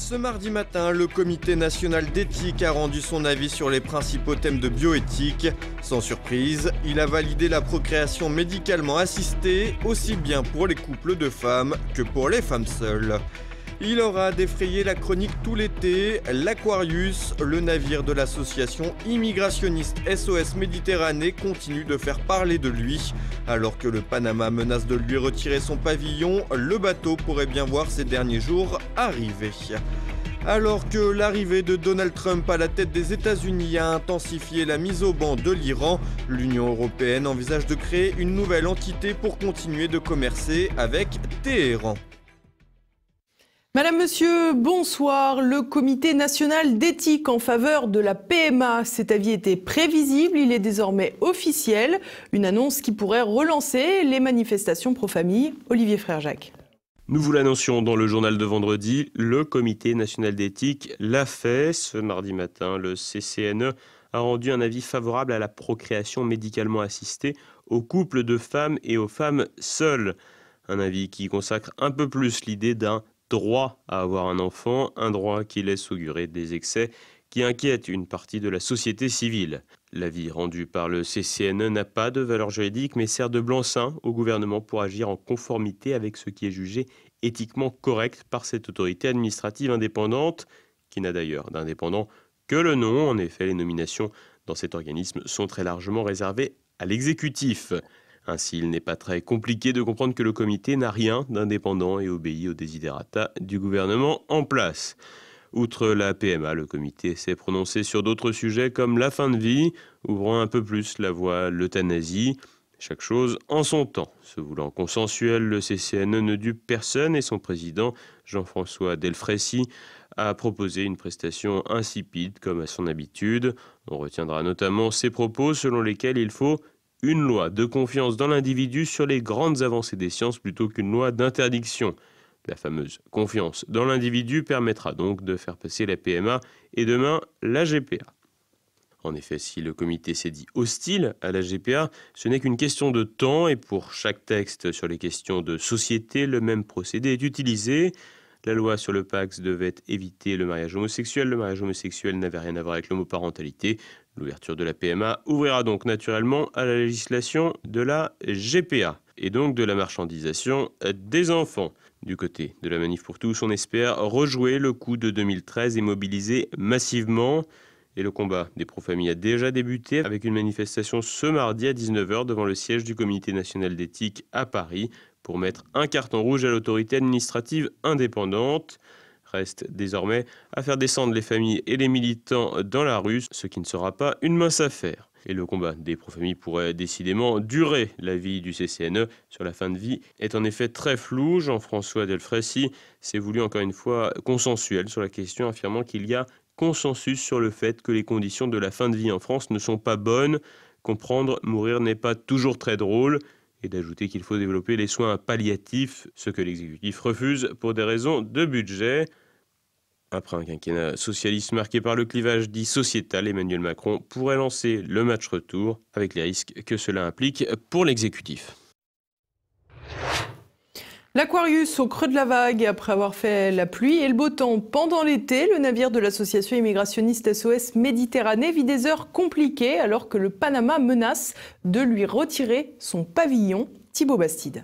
Ce mardi matin, le Comité national d'éthique a rendu son avis sur les principaux thèmes de bioéthique. Sans surprise, il a validé la procréation médicalement assistée, aussi bien pour les couples de femmes que pour les femmes seules. Il aura défrayé la chronique tout l'été. L'Aquarius, le navire de l'association immigrationniste SOS Méditerranée, continue de faire parler de lui. Alors que le Panama menace de lui retirer son pavillon, le bateau pourrait bien voir ces derniers jours arriver. Alors que l'arrivée de Donald Trump à la tête des États-Unis a intensifié la mise au ban de l'Iran, l'Union européenne envisage de créer une nouvelle entité pour continuer de commercer avec Téhéran. Madame, Monsieur, bonsoir. Le Comité national d'éthique en faveur de la PMA, cet avis était prévisible, il est désormais officiel. Une annonce qui pourrait relancer les manifestations pro-famille. Olivier Frère-Jacques. Nous vous l'annoncions dans le journal de vendredi, le Comité national d'éthique l'a fait. Ce mardi matin, le CCNE a rendu un avis favorable à la procréation médicalement assistée aux couples de femmes et aux femmes seules. Un avis qui consacre un peu plus l'idée d'un droit à avoir un enfant, un droit qui laisse augurer des excès qui inquiètent une partie de la société civile. L'avis rendu par le CCNE n'a pas de valeur juridique mais sert de blanc-seing au gouvernement pour agir en conformité avec ce qui est jugé éthiquement correct par cette autorité administrative indépendante, qui n'a d'ailleurs d'indépendant que le nom. En effet, les nominations dans cet organisme sont très largement réservées à l'exécutif. Ainsi, il n'est pas très compliqué de comprendre que le comité n'a rien d'indépendant et obéit aux desiderata du gouvernement en place. Outre la PMA, le comité s'est prononcé sur d'autres sujets comme la fin de vie, ouvrant un peu plus la voie à l'euthanasie. Chaque chose en son temps. Se voulant consensuel, le CCNE ne dupe personne et son président, Jean-François Delfraissy, a proposé une prestation insipide comme à son habitude. On retiendra notamment ses propos selon lesquels il faut une loi de confiance dans l'individu sur les grandes avancées des sciences plutôt qu'une loi d'interdiction. La fameuse confiance dans l'individu permettra donc de faire passer la PMA et demain la GPA. En effet, si le comité s'est dit hostile à la GPA, ce n'est qu'une question de temps et pour chaque texte sur les questions de société, le même procédé est utilisé. La loi sur le Pacs devait éviter le mariage homosexuel. Le mariage homosexuel n'avait rien à voir avec l'homoparentalité. L'ouverture de la PMA ouvrira donc naturellement à la législation de la GPA et donc de la marchandisation des enfants. Du côté de la Manif pour tous, on espère rejouer le coup de 2013 et mobiliser massivement. Et le combat des pro-familles a déjà débuté avec une manifestation ce mardi à 19h devant le siège du Comité national d'éthique à Paris pour mettre un carton rouge à l'autorité administrative indépendante. Reste désormais à faire descendre les familles et les militants dans la rue, ce qui ne sera pas une mince affaire. Et le combat des pro-familles pourrait décidément durer. L'avis du CCNE sur la fin de vie est en effet très flou. Jean-François Delfraissy s'est voulu encore une fois consensuel sur la question, affirmant qu'il y a consensus sur le fait que les conditions de la fin de vie en France ne sont pas bonnes. Comprendre mourir n'est pas toujours très drôle. Et d'ajouter qu'il faut développer les soins palliatifs, ce que l'exécutif refuse pour des raisons de budget. Après un quinquennat socialiste marqué par le clivage dit sociétal, Emmanuel Macron pourrait lancer le match retour avec les risques que cela implique pour l'exécutif. L'Aquarius au creux de la vague, après avoir fait la pluie et le beau temps pendant l'été, le navire de l'association immigrationniste SOS Méditerranée vit des heures compliquées alors que le Panama menace de lui retirer son pavillon. Thibaut Bastide.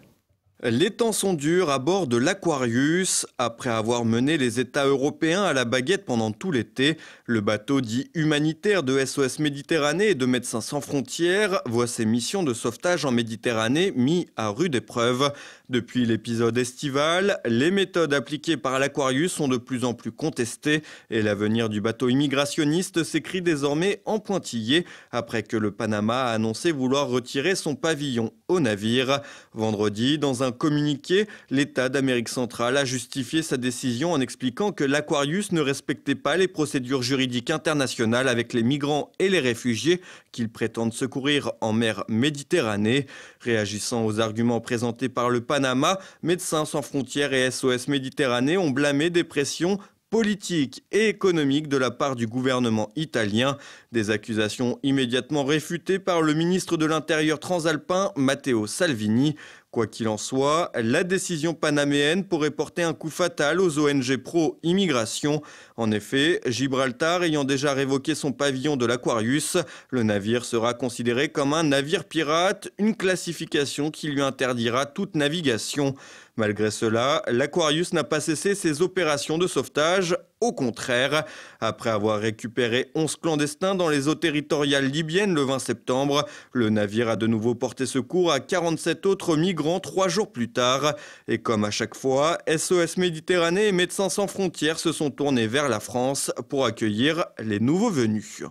Les temps sont durs à bord de l'Aquarius. Après avoir mené les États européens à la baguette pendant tout l'été, le bateau dit humanitaire de SOS Méditerranée et de Médecins sans frontières voit ses missions de sauvetage en Méditerranée mis à rude épreuve. Depuis l'épisode estival, les méthodes appliquées par l'Aquarius sont de plus en plus contestées et l'avenir du bateau immigrationniste s'écrit désormais en pointillé après que le Panama a annoncé vouloir retirer son pavillon au navire. Vendredi, dans un communiqué, l'État d'Amérique centrale a justifié sa décision en expliquant que l'Aquarius ne respectait pas les procédures juridiques internationales avec les migrants et les réfugiés qu'ils prétendent secourir en mer Méditerranée. Réagissant aux arguments présentés par le Panama, Médecins sans frontières et SOS Méditerranée ont blâmé des pressions politique et économique de la part du gouvernement italien. Des accusations immédiatement réfutées par le ministre de l'Intérieur transalpin, Matteo Salvini. Quoi qu'il en soit, la décision panaméenne pourrait porter un coup fatal aux ONG pro-immigration. En effet, Gibraltar ayant déjà révoqué son pavillon de l'Aquarius, le navire sera considéré comme un navire pirate, une classification qui lui interdira toute navigation. Malgré cela, l'Aquarius n'a pas cessé ses opérations de sauvetage. Au contraire, après avoir récupéré 11 clandestins dans les eaux territoriales libyennes le 20 septembre, le navire a de nouveau porté secours à 47 autres migrants 3 jours plus tard. Et comme à chaque fois, SOS Méditerranée et Médecins sans frontières se sont tournés vers la France pour accueillir les nouveaux venus.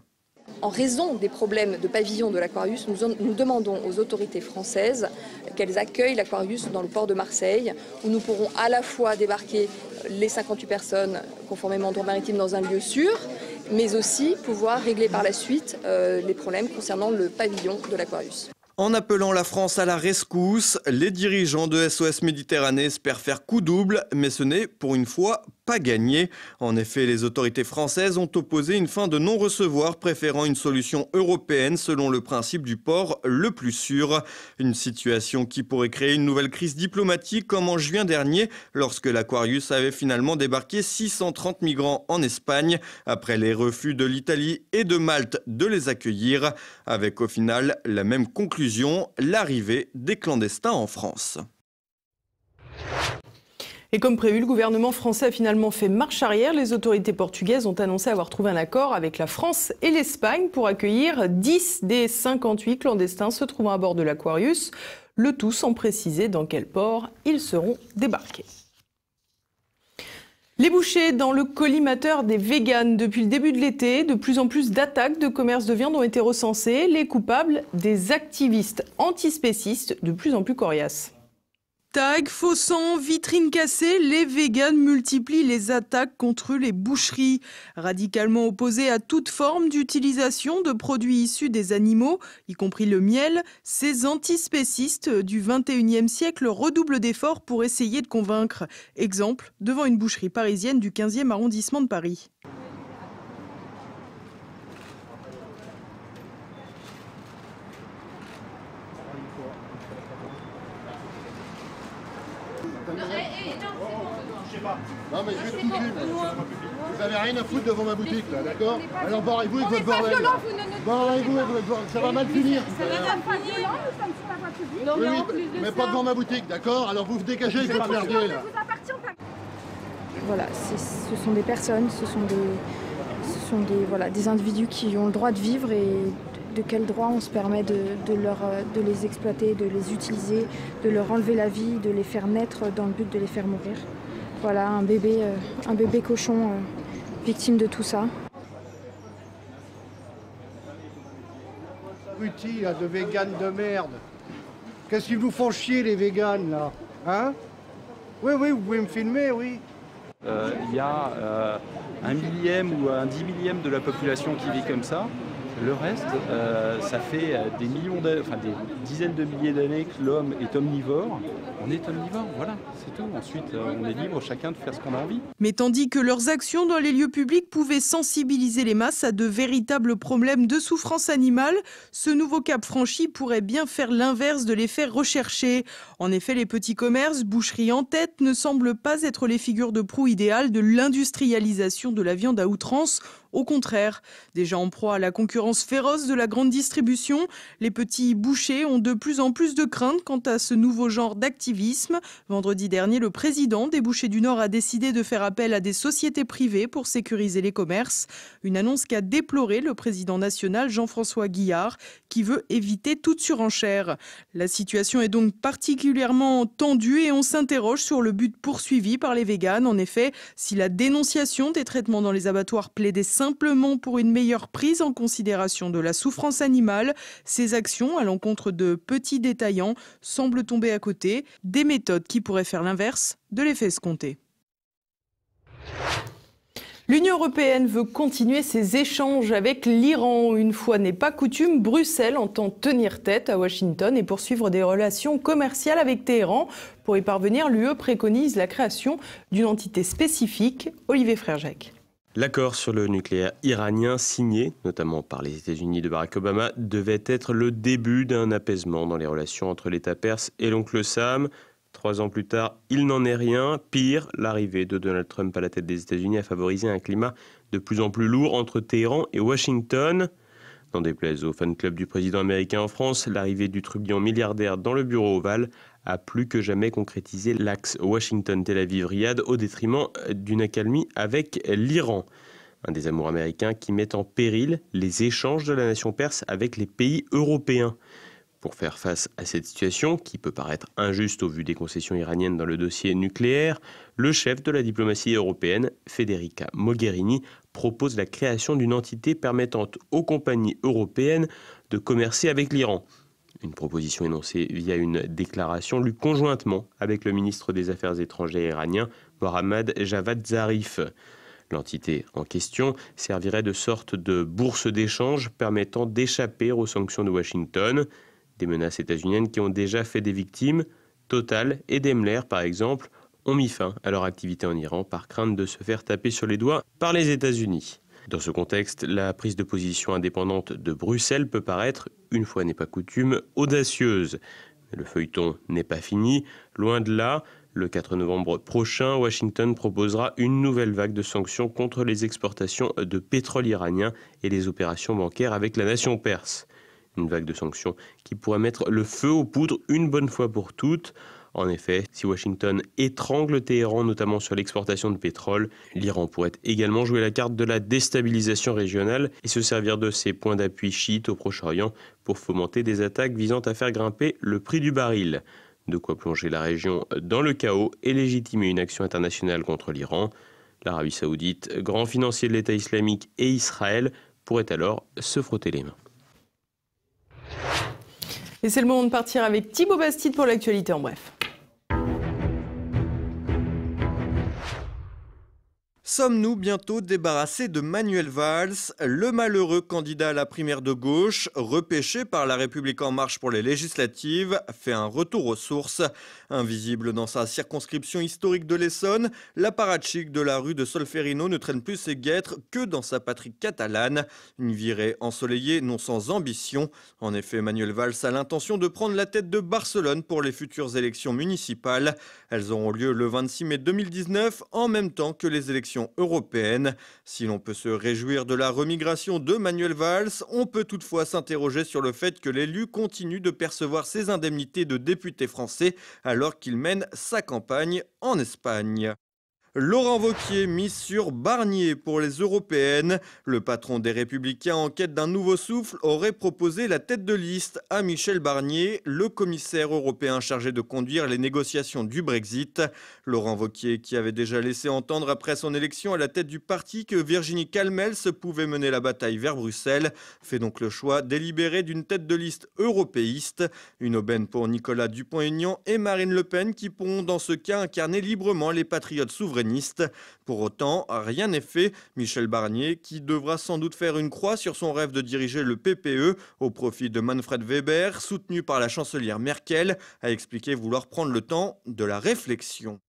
En raison des problèmes de pavillon de l'Aquarius, nous demandons aux autorités françaises qu'elles accueillent l'Aquarius dans le port de Marseille, où nous pourrons à la fois débarquer les 58 personnes conformément au droit maritime dans un lieu sûr, mais aussi pouvoir régler par la suite les problèmes concernant le pavillon de l'Aquarius. En appelant la France à la rescousse, les dirigeants de SOS Méditerranée espèrent faire coup double, mais ce n'est pour une fois pas gagné. En effet, les autorités françaises ont opposé une fin de non-recevoir, préférant une solution européenne selon le principe du port le plus sûr. Une situation qui pourrait créer une nouvelle crise diplomatique comme en juin dernier, lorsque l'Aquarius avait finalement débarqué 630 migrants en Espagne, après les refus de l'Italie et de Malte de les accueillir, avec au final la même conclusion, l'arrivée des clandestins en France. Et comme prévu, le gouvernement français a finalement fait marche arrière. Les autorités portugaises ont annoncé avoir trouvé un accord avec la France et l'Espagne pour accueillir 10 des 58 clandestins se trouvant à bord de l'Aquarius. Le tout sans préciser dans quel port ils seront débarqués. Les bouchées dans le collimateur des véganes. Depuis le début de l'été, de plus en plus d'attaques de commerce de viande ont été recensées. Les coupables, des activistes antispécistes de plus en plus coriaces. Tags, faux sang, vitrines cassées, les véganes multiplient les attaques contre les boucheries. Radicalement opposés à toute forme d'utilisation de produits issus des animaux, y compris le miel, ces antispécistes du 21e siècle redoublent d'efforts pour essayer de convaincre. Exemple, devant une boucherie parisienne du 15e arrondissement de Paris. Non mais je vais tout cul. Vous avez rien à foutre devant ma boutique là, d'accord? Alors barrez-vous avec votre bordel. Barrez-vous avec votre bordel, ça va mal finir. Ça va mal finir. Nous sommes sur la voie publique. Oui, mais pas devant ma boutique, d'accord? Alors vous vous dégagez avec votre merdier là. Voilà, ce sont des personnes, ce sont des individus qui ont le droit de vivre et de quel droit on se permet de les exploiter, de les utiliser, de leur enlever la vie, de les faire naître dans le but de les faire mourir. Voilà, un bébé cochon victime de tout ça. Abrutis là, de véganes de merde. Qu'est-ce qu'ils vous font chier les véganes là? Hein? Oui, vous pouvez me filmer, oui. Il y a un millième ou un 10 millième de la population qui vit comme ça. Le reste, ça fait des dizaines de milliers d'années que l'homme est omnivore. On est omnivore, voilà, c'est tout. Ensuite, on est libre chacun de faire ce qu'on a envie. Mais tandis que leurs actions dans les lieux publics pouvaient sensibiliser les masses à de véritables problèmes de souffrance animale, ce nouveau cap franchi pourrait bien faire l'inverse de l'effet recherché. En effet, les petits commerces, boucheries en tête, ne semblent pas être les figures de proue idéales de l'industrialisation de la viande à outrance. Au contraire, déjà en proie à la concurrence féroce de la grande distribution, les petits bouchers ont de plus en plus de craintes quant à ce nouveau genre d'activisme. Vendredi dernier, le président des Bouchers du Nord a décidé de faire appel à des sociétés privées pour sécuriser les commerces. Une annonce qu'a déploré le président national Jean-François Guillard, qui veut éviter toute surenchère. La situation est donc particulièrement tendue et on s'interroge sur le but poursuivi par les véganes. En effet, si la dénonciation des traitements dans les abattoirs plaidait simplement pour une meilleure prise en considération de la souffrance animale, ces actions à l'encontre de petits détaillants semblent tomber à côté, des méthodes qui pourraient faire l'inverse de l'effet escompté. L'Union européenne veut continuer ses échanges avec l'Iran. Une fois n'est pas coutume, Bruxelles entend tenir tête à Washington et poursuivre des relations commerciales avec Téhéran. Pour y parvenir, l'UE préconise la création d'une entité spécifique. Olivier Frergeck. L'accord sur le nucléaire iranien signé, notamment par les États-Unis de Barack Obama, devait être le début d'un apaisement dans les relations entre l'État perse et l'oncle Sam. 3 ans plus tard, il n'en est rien. Pire, l'arrivée de Donald Trump à la tête des États-Unis a favorisé un climat de plus en plus lourd entre Téhéran et Washington. N'en déplaise au fan club du président américain en France, l'arrivée du trublion milliardaire dans le bureau ovale a plus que jamais concrétisé l'axe Washington-Tel Aviv-Riyad au détriment d'une accalmie avec l'Iran. Un des amours américains qui met en péril les échanges de la nation perse avec les pays européens. Pour faire face à cette situation, qui peut paraître injuste au vu des concessions iraniennes dans le dossier nucléaire, le chef de la diplomatie européenne, Federica Mogherini, propose la création d'une entité permettant aux compagnies européennes de commercer avec l'Iran. Une proposition énoncée via une déclaration lue conjointement avec le ministre des Affaires étrangères iranien, Mohammad Javad Zarif. L'entité en question servirait de sorte de bourse d'échange permettant d'échapper aux sanctions de Washington. Des menaces états-uniennes qui ont déjà fait des victimes. Total et Daimler, par exemple, ont mis fin à leur activité en Iran par crainte de se faire taper sur les doigts par les États-Unis. Dans ce contexte, la prise de position indépendante de Bruxelles peut paraître, une fois n'est pas coutume, audacieuse. Mais le feuilleton n'est pas fini, loin de là. Le 4 novembre prochain, Washington proposera une nouvelle vague de sanctions contre les exportations de pétrole iranien et les opérations bancaires avec la nation perse. Une vague de sanctions qui pourrait mettre le feu aux poudres une bonne fois pour toutes. En effet, si Washington étrangle Téhéran, notamment sur l'exportation de pétrole, l'Iran pourrait également jouer la carte de la déstabilisation régionale et se servir de ses points d'appui chiites au Proche-Orient pour fomenter des attaques visant à faire grimper le prix du baril. De quoi plonger la région dans le chaos et légitimer une action internationale contre l'Iran. L'Arabie Saoudite, grand financier de l'État islamique, et Israël pourraient alors se frotter les mains. Et c'est le moment de partir avec Thibaut Bastide pour l'actualité en bref. Sommes-nous bientôt débarrassés de Manuel Valls, le malheureux candidat à la primaire de gauche, repêché par La République En Marche pour les législatives, fait un retour aux sources. Invisible dans sa circonscription historique de l'Essonne, l'apparatchik de la rue de Solferino ne traîne plus ses guêtres que dans sa patrie catalane. Une virée ensoleillée non sans ambition. En effet, Manuel Valls a l'intention de prendre la tête de Barcelone pour les futures élections municipales. Elles auront lieu le 26 mai 2019, en même temps que les élections européenne. Si l'on peut se réjouir de la remigration de Manuel Valls, on peut toutefois s'interroger sur le fait que l'élu continue de percevoir ses indemnités de député français alors qu'il mène sa campagne en Espagne. Laurent Wauquiez mise sur Barnier pour les européennes. Le patron des Républicains en quête d'un nouveau souffle aurait proposé la tête de liste à Michel Barnier, le commissaire européen chargé de conduire les négociations du Brexit. Laurent Wauquiez, qui avait déjà laissé entendre après son élection à la tête du parti que Virginie Calmels pouvait mener la bataille vers Bruxelles, fait donc le choix délibéré d'une tête de liste européiste. Une aubaine pour Nicolas Dupont-Aignan et Marine Le Pen qui pourront dans ce cas incarner librement les patriotes souverainistes. Pour autant, rien n'est fait. Michel Barnier, qui devra sans doute faire une croix sur son rêve de diriger le PPE au profit de Manfred Weber, soutenu par la chancelière Merkel, a expliqué vouloir prendre le temps de la réflexion.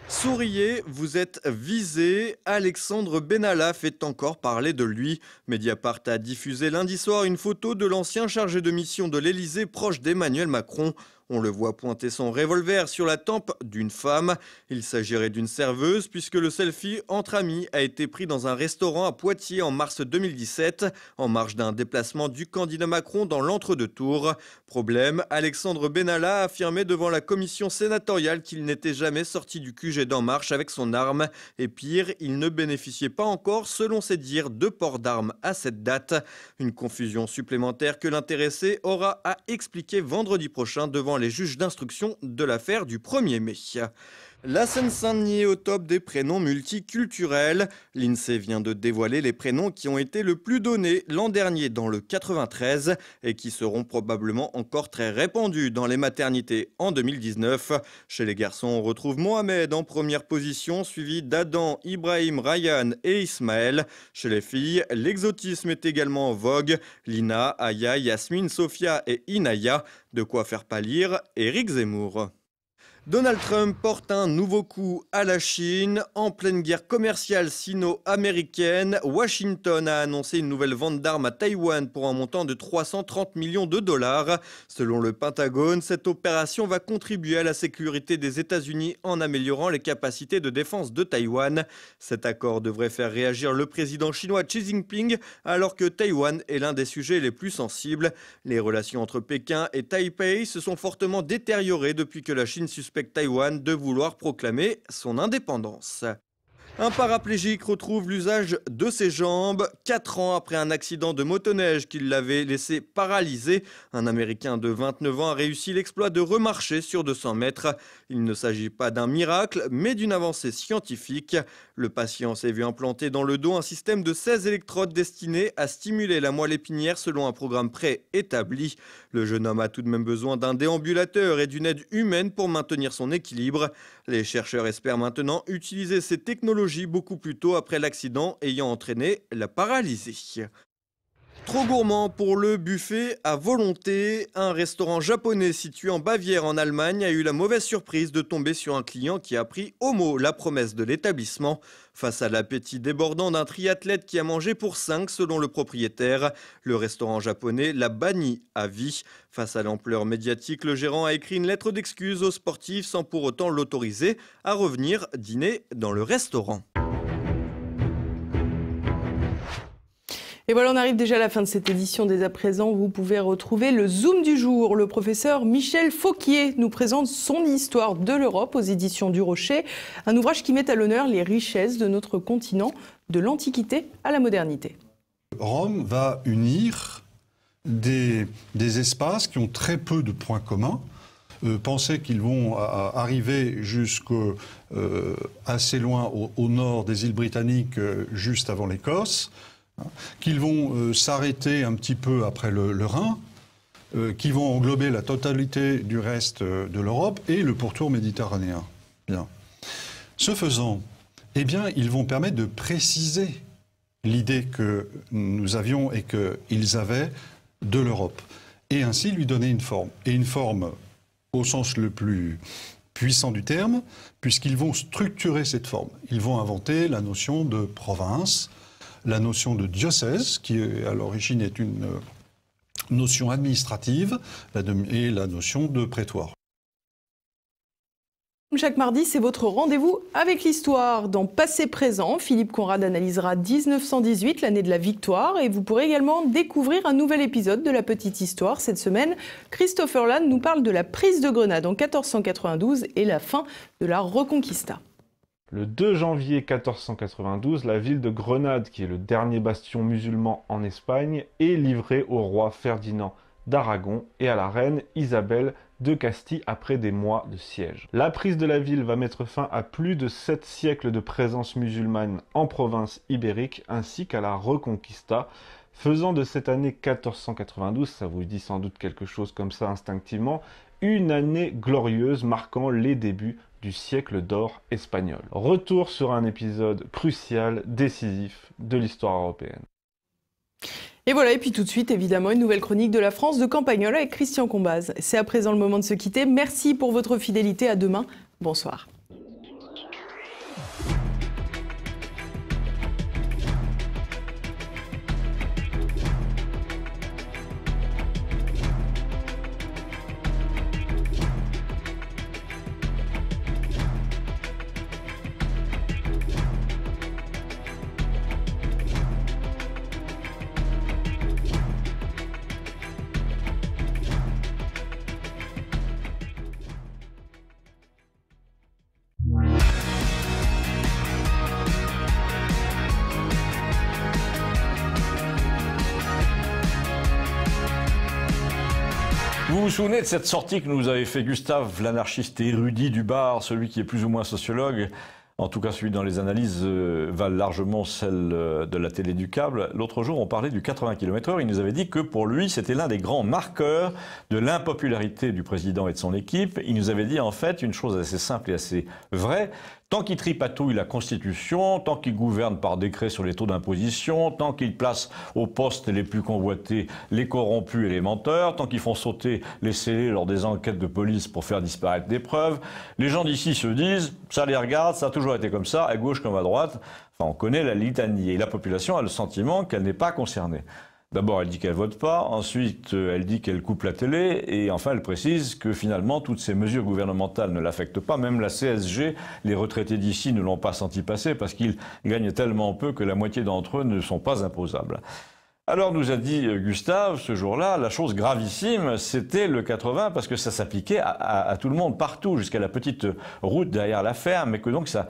Souriez, vous êtes visé. Alexandre Benalla fait encore parler de lui. Mediapart a diffusé lundi soir une photo de l'ancien chargé de mission de l'Élysée proche d'Emmanuel Macron. On le voit pointer son revolver sur la tempe d'une femme. Il s'agirait d'une serveuse puisque le selfie entre amis a été pris dans un restaurant à Poitiers en mars 2017, en marge d'un déplacement du candidat Macron dans l'entre-deux-tours. Problème, Alexandre Benalla a affirmé devant la commission sénatoriale qu'il n'était jamais sorti du QG d'En Marche avec son arme. Et pire, il ne bénéficiait pas encore, selon ses dires, de port d'armes à cette date. Une confusion supplémentaire que l'intéressé aura à expliquer vendredi prochain devant les juges d'instruction de l'affaire du 1er mai. La Seine-Saint-Denis est au top des prénoms multiculturels. L'INSEE vient de dévoiler les prénoms qui ont été le plus donnés l'an dernier dans le 93 et qui seront probablement encore très répandus dans les maternités en 2019. Chez les garçons, on retrouve Mohamed en première position, suivi d'Adam, Ibrahim, Ryan et Ismaël. Chez les filles, l'exotisme est également en vogue. Lina, Aya, Yasmine, Sophia et Inaya. De quoi faire pâlir Éric Zemmour. Donald Trump porte un nouveau coup à la Chine. En pleine guerre commerciale sino-américaine, Washington a annoncé une nouvelle vente d'armes à Taïwan pour un montant de 330 millions de dollars. Selon le Pentagone, cette opération va contribuer à la sécurité des États-Unis en améliorant les capacités de défense de Taïwan. Cet accord devrait faire réagir le président chinois Xi Jinping alors que Taïwan est l'un des sujets les plus sensibles. Les relations entre Pékin et Taipei se sont fortement détériorées depuis que la Chine suspecte Taïwan de vouloir proclamer son indépendance. Un paraplégique retrouve l'usage de ses jambes 4 ans après un accident de motoneige qui l'avait laissé paralysé. Un Américain de 29 ans a réussi l'exploit de remarcher sur 200 mètres. Il ne s'agit pas d'un miracle, mais d'une avancée scientifique. Le patient s'est vu implanter dans le dos un système de 16 électrodes destinées à stimuler la moelle épinière selon un programme préétabli. Le jeune homme a tout de même besoin d'un déambulateur et d'une aide humaine pour maintenir son équilibre. Les chercheurs espèrent maintenant utiliser ces technologies beaucoup plus tôt après l'accident ayant entraîné la paralysie. Trop gourmand pour le buffet à volonté, un restaurant japonais situé en Bavière en Allemagne a eu la mauvaise surprise de tomber sur un client qui a pris au mot la promesse de l'établissement. Face à l'appétit débordant d'un triathlète qui a mangé pour 5 selon le propriétaire, le restaurant japonais l'a banni à vie. Face à l'ampleur médiatique, le gérant a écrit une lettre d'excuse aux sportifs sans pour autant l'autoriser à revenir dîner dans le restaurant. Et voilà, on arrive déjà à la fin de cette édition. Dès à présent, vous pouvez retrouver le Zoom du jour. Le professeur Michel Fauquier nous présente son histoire de l'Europe aux éditions du Rocher. Un ouvrage qui met à l'honneur les richesses de notre continent, de l'Antiquité à la modernité. Rome va unir des espaces qui ont très peu de points communs. Pensez qu'ils vont arriver assez loin au nord des îles britanniques, juste avant l'Écosse, qu'ils vont s'arrêter un petit peu après le Rhin, qui vont englober la totalité du reste de l'Europe et le pourtour méditerranéen. Bien. Ce faisant, eh bien, ils vont permettre de préciser l'idée que nous avions et qu'ils avaient de l'Europe, et ainsi lui donner une forme. Et une forme au sens le plus puissant du terme, puisqu'ils vont structurer cette forme. Ils vont inventer la notion de province, la notion de diocèse, qui à l'origine est une notion administrative, et la notion de prétoire. Chaque mardi, c'est votre rendez-vous avec l'histoire. Dans Passé Présent, Philippe Conrad analysera 1918, l'année de la victoire, et vous pourrez également découvrir un nouvel épisode de La Petite Histoire. Cette semaine, Christopher Land nous parle de la prise de Grenade en 1492 et la fin de la Reconquista. Le 2 janvier 1492, la ville de Grenade, qui est le dernier bastion musulman en Espagne, est livrée au roi Ferdinand d'Aragon et à la reine Isabelle de Castille après des mois de siège. La prise de la ville va mettre fin à plus de 7 siècles de présence musulmane en province ibérique ainsi qu'à la Reconquista, faisant de cette année 1492, ça vous dit sans doute quelque chose comme ça instinctivement, une année glorieuse marquant les débuts du siècle d'or espagnol. Retour sur un épisode crucial, décisif de l'histoire européenne. Et voilà, et puis tout de suite, évidemment, une nouvelle chronique de la France de Campagnole avec Christian Combaz. C'est à présent le moment de se quitter. Merci pour votre fidélité. À demain. Bonsoir. Vous vous souvenez de cette sortie que nous avait fait Gustave, l'anarchiste érudit du bar, celui qui est plus ou moins sociologue, en tout cas celui dont les analyses valent largement celles de la télé du câble. L'autre jour, on parlait du 80 km/h. Il nous avait dit que pour lui, c'était l'un des grands marqueurs de l'impopularité du président et de son équipe. Il nous avait dit en fait une chose assez simple et assez vraie. Tant qu'il tripatouille la Constitution, tant qu'il gouverne par décret sur les taux d'imposition, tant qu'il place aux postes les plus convoités les corrompus et les menteurs, tant qu'ils font sauter les scellés lors des enquêtes de police pour faire disparaître des preuves, les gens d'ici se disent « ça les regarde, ça a toujours été comme ça, à gauche comme à droite ». Enfin, on connaît la litanie et la population a le sentiment qu'elle n'est pas concernée. D'abord, elle dit qu'elle vote pas, ensuite, elle dit qu'elle coupe la télé, et enfin, elle précise que finalement, toutes ces mesures gouvernementales ne l'affectent pas. Même la CSG, les retraités d'ici ne l'ont pas senti passer parce qu'ils gagnent tellement peu que la moitié d'entre eux ne sont pas imposables. Alors, nous a dit Gustave, ce jour-là, la chose gravissime, c'était le 80, parce que ça s'appliquait à tout le monde, partout, jusqu'à la petite route derrière la ferme, et que donc ça,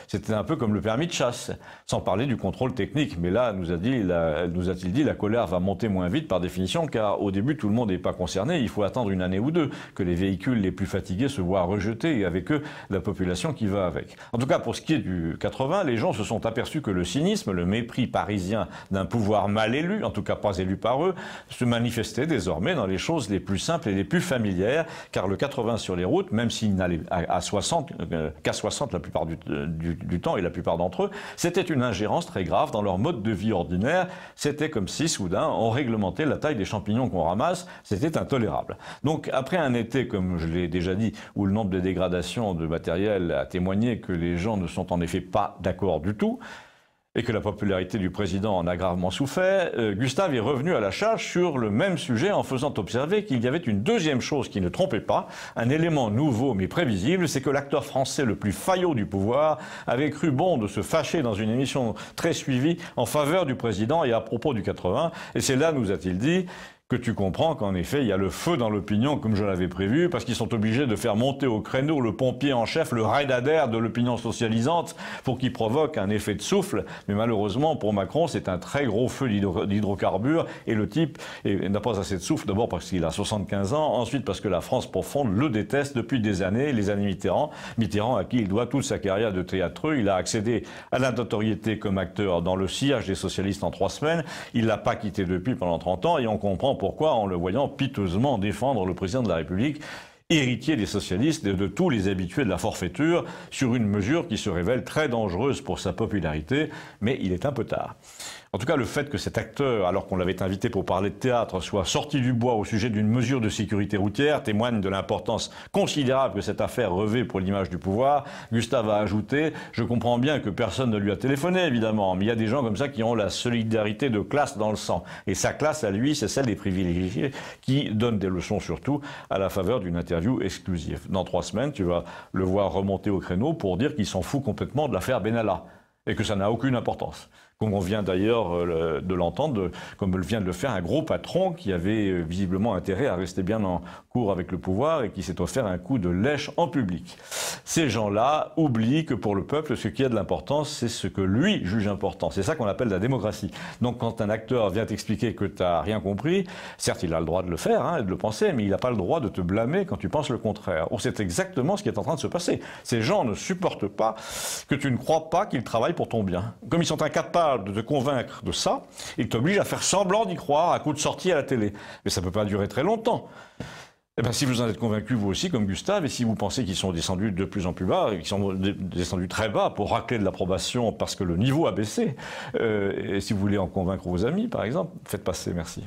c'était un peu comme le permis de chasse, sans parler du contrôle technique. Mais là, nous a-t-il dit, la colère va monter moins vite par définition, car au début, tout le monde n'est pas concerné. Il faut attendre une année ou deux que les véhicules les plus fatigués se voient rejetés, et avec eux, la population qui va avec. En tout cas, pour ce qui est du 80, les gens se sont aperçus que le cynisme, le mépris parisien d'un pouvoir mal élu, en tout cas pas élu par eux, se manifestait désormais dans les choses les plus simples et les plus familières, car le 80 sur les routes, même s'il n'allait qu'à 60 la plupart du temps et la plupart d'entre eux, c'était une ingérence très grave dans leur mode de vie ordinaire. C'était comme si, soudain, on réglementait la taille des champignons qu'on ramasse. C'était intolérable. Donc, après un été, comme je l'ai déjà dit, où le nombre de dégradations de matériel a témoigné que les gens ne sont en effet pas d'accord du tout, et que la popularité du président en a gravement souffert, Gustave est revenu à la charge sur le même sujet en faisant observer qu'il y avait une deuxième chose qui ne trompait pas, un élément nouveau mais prévisible, c'est que l'acteur français le plus faillot du pouvoir avait cru bon de se fâcher dans une émission très suivie en faveur du président et à propos du 80, et c'est là, nous a-t-il dit, que tu comprends qu'en effet, il y a le feu dans l'opinion, comme je l'avais prévu, parce qu'ils sont obligés de faire monter au créneau le pompier en chef, le Raidader de l'opinion socialisante, pour qu'il provoque un effet de souffle. Mais malheureusement, pour Macron, c'est un très gros feu d'hydrocarbures, et le type n'a pas assez de souffle, d'abord parce qu'il a 75 ans, ensuite parce que la France profonde le déteste depuis des années, les années Mitterrand à qui il doit toute sa carrière de théâtreux. Il a accédé à la notoriété comme acteur dans le sillage des socialistes en 3 semaines, il l'a pas quitté depuis pendant 30 ans, et on comprend pourquoi en le voyant piteusement défendre le président de la République, héritier des socialistes et de tous les habitués de la forfaiture, sur une mesure qui se révèle très dangereuse pour sa popularité, mais il est un peu tard. En tout cas, le fait que cet acteur, alors qu'on l'avait invité pour parler de théâtre, soit sorti du bois au sujet d'une mesure de sécurité routière témoigne de l'importance considérable que cette affaire revêt pour l'image du pouvoir. Gustave a ajouté « Je comprends bien que personne ne lui a téléphoné, évidemment, mais il y a des gens comme ça qui ont la solidarité de classe dans le sang. Et sa classe, à lui, c'est celle des privilégiés qui donnent des leçons surtout à la faveur d'une interview exclusive. Dans 3 semaines, tu vas le voir remonter au créneau pour dire qu'il s'en fout complètement de l'affaire Benalla et que ça n'a aucune importance. » Comme on vient d'ailleurs de l'entendre, comme vient de le faire un gros patron qui avait visiblement intérêt à rester bien en cours avec le pouvoir et qui s'est offert un coup de lèche en public. Ces gens-là oublient que pour le peuple, ce qui a de l'importance, c'est ce que lui juge important. C'est ça qu'on appelle la démocratie. Donc quand un acteur vient t'expliquer que tu n'as rien compris, certes il a le droit de le faire et de le penser, mais il n'a pas le droit de te blâmer quand tu penses le contraire. Or c'est exactement ce qui est en train de se passer. Ces gens ne supportent pas que tu ne crois pas qu'ils travaillent pour ton bien. Comme ils sont incapables de te convaincre de ça, ils t'obligent à faire semblant d'y croire à coup de sortie à la télé. Mais ça ne peut pas durer très longtemps. Eh bien, si vous en êtes convaincu, vous aussi, comme Gustave, et si vous pensez qu'ils sont descendus de plus en plus bas, et qu'ils sont descendus très bas pour racler de l'approbation parce que le niveau a baissé, et si vous voulez en convaincre vos amis, par exemple, faites passer, merci.